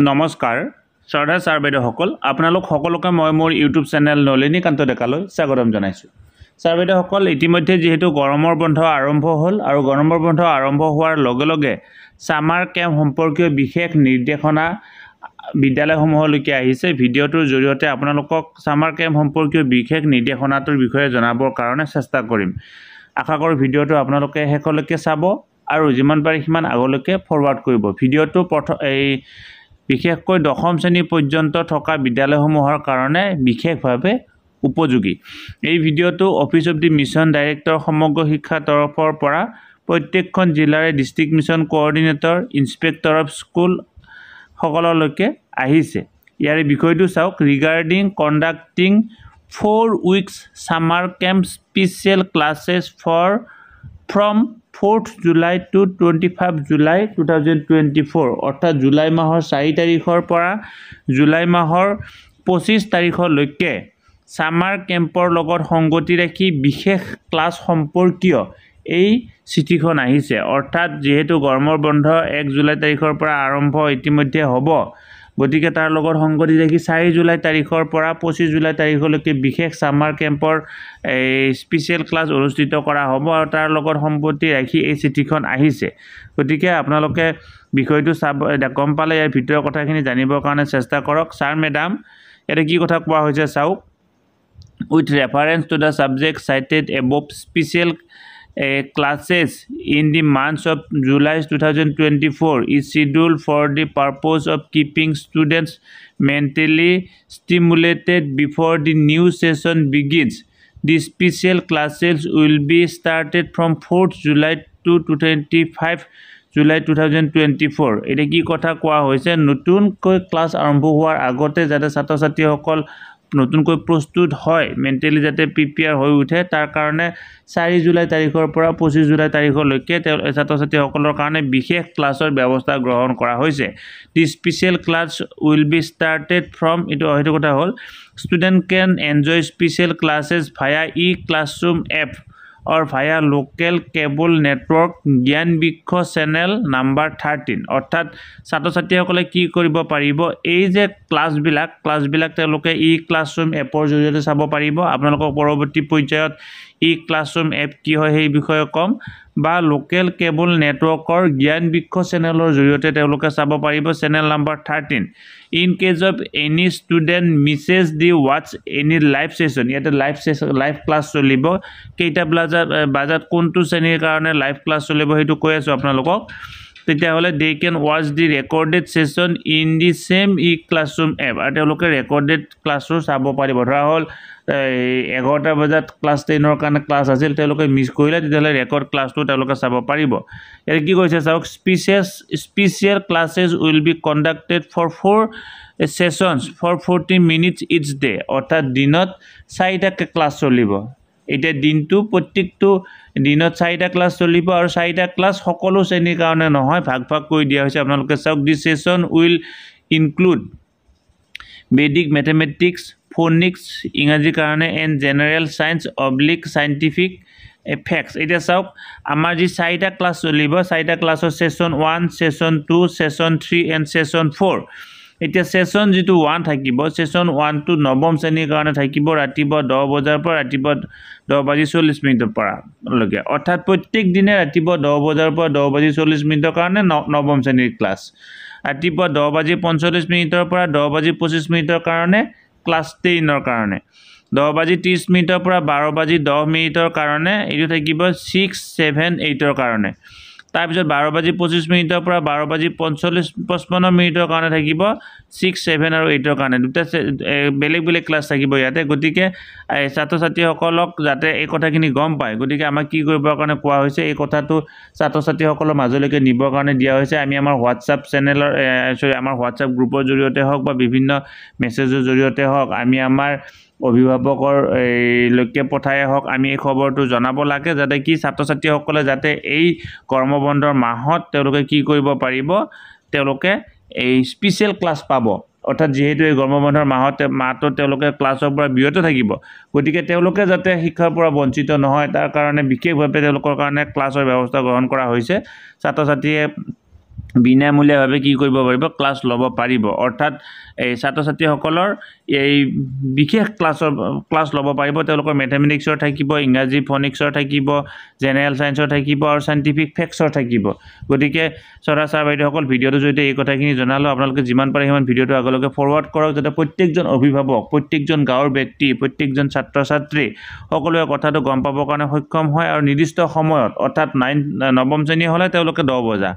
নমস্কাৰ শ্ৰদ্ধা ছাৰ বাইদেউসকল আপোনালোক সকলোকে মই মোৰ ইউটিউব চেনেল নলিনীকান্ত ডেকালৈ স্বাগতম জনাইছোঁ। ছাৰ বাইদেউসকল ইতিমধ্যে যিহেতু গৰমৰ বন্ধ আৰম্ভ হ'ল আৰু গৰমৰ বন্ধ আৰম্ভ হোৱাৰ লগে লগে সামাৰ কেম্প সম্পৰ্কীয় বিশেষ নিৰ্দেশনা বিদ্যালয়সমূহলৈকে আহিছে। ভিডিঅ'টোৰ জৰিয়তে আপোনালোকক সামাৰ কেম্প সম্পৰ্কীয় বিশেষ নিৰ্দেশনাটোৰ বিষয়ে জনাবৰ কাৰণে চেষ্টা কৰিম। আশা কৰোঁ ভিডিঅ'টো আপোনালোকে শেষলৈকে চাব আৰু যিমান পাৰে সিমান আগলৈকে ফৰৱাৰ্ড কৰিব। ভিডিঅ'টো বিশেষকৈ দশম শ্ৰেণী পৰ্যন্ত থকা বিদ্যালয়সমূহৰ কাৰণে বিশেষভাৱে উপযোগী। এই ভিডিঅ'টো office of the mission director সমগ্ৰ শিক্ষাৰ তৰফৰ পৰা প্ৰত্যেকখন জিলাৰে district mission coordinator inspector of school সকললৈকে আহিছে। ইয়াৰে বিষয়টো চাওক, regarding conducting 4 weeks summer camp special classes from 4th July to 25 July 2024 অৰ্থাৎ জুলাই মাহৰ 4 তাৰিখৰ পৰা জুলাই মাহৰ 25 তাৰিখলৈকে সামাৰ কেম্পৰ লগত সংগতি ৰাখি বিশেষ ক্লাছ সম্পৰ্কীয় এই চিঠিখন আহিছে। অৰ্থাৎ যেহেতু গৰমৰ বন্ধ 1 জুলাই তাৰিখৰ পৰা আৰম্ভ ইতিমধ্যে হ'ব, গতিকে তাৰ লগত সংগতি ৰাখি 4 জুলাই তাৰিখৰ পৰা 25 জুলাই তাৰিখলৈকে বিশেষ সামাৰ কেম্পৰ স্পেচিয়েল ক্লাছ অনুষ্ঠিত কৰা হ'ব আৰু তাৰ লগত সম্পত্তি ৰাখি এই চিঠিখন আহিছে। গতিকে আপোনালোকে বিষয়টো গম পালে ইয়াৰ ভিতৰৰ কথাখিনি জানিবৰ কাৰণে চেষ্টা কৰক। ছাৰ মেডাম ইয়াতে কি কথা কোৱা হৈছে চাওক, with reference to the subject cited above special classes in the months of July 2024 is scheduled for the purpose of keeping students mentally stimulated before the new session begins. The special classes will be started from 4th July to 25 July 2024. এটা কি কথা কোৱা হৈছে, নতুনকৈ class আৰম্ভ হোৱাৰ আগতে যাতে ছাত্ৰ ছাত্ৰীসকল নতুনকৈ প্ৰস্তুত হয়, মেণ্টেলি যাতে প্ৰিপেয়াৰ হৈ উঠে, তাৰ কাৰণে 4 জুলাই তাৰিখৰ পৰা 25 জুলাই তাৰিখলৈকে ছাত্ৰ ছাত্ৰীসকলৰ কাৰণে বিশেষ ক্লাছৰ ব্যৱস্থা গ্ৰহণ কৰা হৈছে। The special class will be started from সেইটো কথা হ'ল, student can enjoy special classes via classroom app or via local cable network জ্ঞান বৃক্ষ চেনেল নাম্বাৰ 13। অৰ্থাৎ ছাত্ৰ ছাত্ৰীসকলে কি কৰিব পাৰিব, এই যে ক্লাছবিলাক তেওঁলোকে ক্লাছৰুম এপৰ জৰিয়তে চাব পাৰিব। আপোনালোকক পৰৱৰ্তী পৰ্যায়ত ক্লাছৰুম এপ কি হয় সেই বিষয়ে ক'ম, বা লোকেল কেবল নেটৱৰ্কৰ জ্ঞান বৃক্ষ চেনেলৰ জৰিয়তে তেওঁলোকে চাব পাৰিব channel number 13। In case of any student misses the ৱাটছ এনি লাইভ ছেশ্যন, ইয়াতে লাইভ ক্লাছ চলিব। কেইটা বাজাত কোনটো শ্ৰেণীৰ কাৰণে লাইভ ক্লাছ চলিব সেইটো কৈ আছোঁ আপোনালোকক। তেতিয়াহ'লে they can watch the recorded session in the same classroom app, আৰু তেওঁলোকে ৰেকৰ্ডেড ক্লাছো চাব পাৰিব। ধৰা হ'ল 11টা বজাত ক্লাছ 10ৰ কাৰণে ক্লাছ আছিল, তেওঁলোকে মিছ কৰিলে তেতিয়াহ'লে ৰেকৰ্ড ক্লাছটো তেওঁলোকে চাব পাৰিব। ইয়াত কি কৈছে চাওক, special classes will be conducted for 4 sessions for 40 minutes each day. অৰ্থাৎ দিনত 4টাকৈ ক্লাছ চলিব। এতিয়া দিনটো প্ৰত্যেকটো দিনত 4টা ক্লাছ চলিব আৰু 4টা ক্লাছ সকলো শ্ৰেণীৰ কাৰণে নহয়, ভাগ কৰি দিয়া হৈছে। আপোনালোকে চাওক, the session will include Vedic mathematics, phonics ইংৰাজীৰ কাৰণে, and general science scientific facts. এতিয়া চাওক, আমাৰ যি 4টা ক্লাছ চলিব, 4টা ক্লাছৰ session 1, session 2, session 3 and session 4। এতিয়া ছেশ্যন যিটো 1 থাকিব, ছেশ্যন 1টো নৱম শ্ৰেণীৰ কাৰণে থাকিব, ৰাতিপুৱা 10 বজাৰ পৰা ৰাতিপুৱা 10:40 পৰা লৈকে। অৰ্থাৎ প্ৰত্যেক দিনে ৰাতিপুৱা 10 বজাৰ পৰা 10:40 কাৰণে নৱম শ্ৰেণীৰ ক্লাছ, ৰাতিপুৱা 10:45 পৰা 10:25 কাৰণে ক্লাছ 10ৰ কাৰণে, 10:30 পৰা 12:10 কাৰণে এইটো থাকিব 6, 7, 8ৰ কাৰণে। তাৰপিছত 12:25 পৰা 12:55 কাৰণে থাকিব 6, 7 আৰু 8ৰ কাৰণে। দুটা বেলেগ ক্লাছ থাকিব ইয়াতে। গতিকে ছাত্ৰ ছাত্ৰীসকলক যাতে এই কথাখিনি গম পায়, গতিকে আমাক কি কৰিবৰ কাৰণে কোৱা হৈছে, এই কথাটো ছাত্ৰ ছাত্ৰীসকলৰ মাজলৈকে নিবৰ কাৰণে দিয়া হৈছে। আমি আমাৰ হোৱাটছআপ চেনেলৰ আমাৰ হোৱাটছআপ গ্ৰুপৰ জৰিয়তে হওক বা বিভিন্ন মেছেজৰ জৰিয়তে হওক, আমি আমাৰ অভিভাৱকৰ লৈকে পঠাই হওক, আমি এই খবৰটো জনাব লাগে, যাতে কি ছাত্ৰ ছাত্ৰীসকলে যাতে এই গৰম বন্ধৰ মাহত তেওঁলোকে কি কৰিব পাৰিব, তেওঁলোকে এই স্পেচিয়েল ক্লাছ পাব। অৰ্থাৎ যেহেতু এই গৰম বন্ধৰ মাহটোত তেওঁলোকে ক্লাছৰ পৰা বিৰত থাকিব, গতিকে তেওঁলোকে যাতে শিক্ষাৰ পৰা বঞ্চিত নহয় তাৰ কাৰণে বিশেষভাৱে তেওঁলোকৰ কাৰণে ক্লাছৰ ব্যৱস্থা গ্ৰহণ কৰা হৈছে। ছাত্ৰ ছাত্ৰীয়ে বিনামূলীয়াভাৱে কি কৰিব পাৰিব ক্লাছ ল'ব পাৰিব অৰ্থাৎ এই ছাত্ৰ ছাত্ৰীসকলৰ এই বিশেষ ক্লাছ ল'ব পাৰিব তেওঁলোকৰ মেথমেটিক্সৰ থাকিব ইংৰাজী ফনিক্সৰ থাকিব জেনেৰেল সায়েন্সৰ থাকিব আৰু সাইন্টিফিক ফেক্টছৰ থাকিব গতিকে ছাৰ বাইদেউসকল ভিডিঅ'টো যদি এই কথাখিনি জনালো আপোনালোকে যিমান পাৰে সিমান ভিডিঅ'টো আগলৈকে ফৰৱাৰ্ড কৰক যাতে প্ৰত্যেকজন অভিভাৱক প্ৰত্যেকজন গাঁৱৰ ব্যক্তি প্ৰত্যেকজন ছাত্ৰ ছাত্ৰী সকলোৱে কথাটো গম পাবৰ কাৰণে সক্ষম হয় আৰু নিৰ্দিষ্ট সময়ত অৰ্থাৎ নৱম শ্ৰেণী হ'লে তেওঁলোকে 10 বজা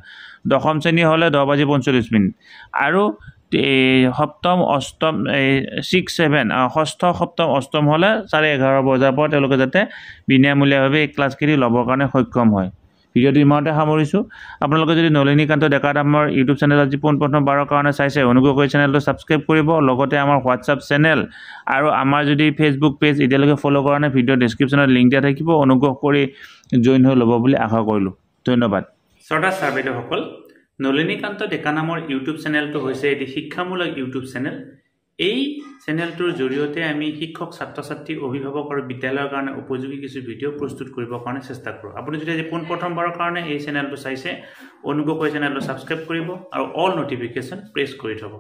দশম শ্ৰেণী হ'লে 10:45 আৰু সপ্তম অষ্টম 6 7 ষষ্ঠ সপ্তম অষ্টম হ'লে 11:30 বজাৰ পৰা তেওঁলোকে যাতে বিনামূলীয়াভাৱে এই ক্লাছখিনি ল'বৰ কাৰণে সক্ষম হয় ভিডিঅ'টো ইমানতে সামৰিছোঁ আপোনালোকে যদি নলিনীকান্ত ডেকা আমাৰ ইউটিউব চেনেল আজি পোনপ্ৰথমবাৰৰ কাৰণে চাইছে অনুগ্ৰহ কৰি চেনেলটো ছাবস্ক্ৰাইব কৰিব লগতে আমাৰ হোৱাটছআপ চেনেল আৰু আমাৰ যদি ফেচবুক পেজ এতিয়ালৈকে ফ'ল' কৰা নাই ভিডিঅ' ডেছক্ৰিপশ্যনত লিংক দিয়া থাকিব অনুগ্ৰহ কৰি জইন হৈ ল'ব বুলি আশা কৰিলোঁ ধন্যবাদ শ্ৰদ্ধা ছাৰ বাইদেউসকল নলিনীকান্ত ডেকা নামৰ ইউটিউব চেনেলটো হৈছে এটি শিক্ষামূলক ইউটিউব চেনেল এই চেনেলটোৰ জৰিয়তে আমি শিক্ষক ছাত্ৰ ছাত্ৰী অভিভাৱক আৰু বিদ্যালয়ৰ কাৰণে উপযোগী কিছু ভিডিঅ' প্ৰস্তুত কৰিবৰ কাৰণে চেষ্টা কৰোঁ আপুনি যদি আজি পোনপ্ৰথমবাৰৰ কাৰণে এই চেনেলটো চাইছে অনুগ্ৰহ কৰি চেনেলটো ছাবস্ক্ৰাইব কৰিব আৰু অল নটিফিকেশ্যন প্ৰেছ কৰি থ'ব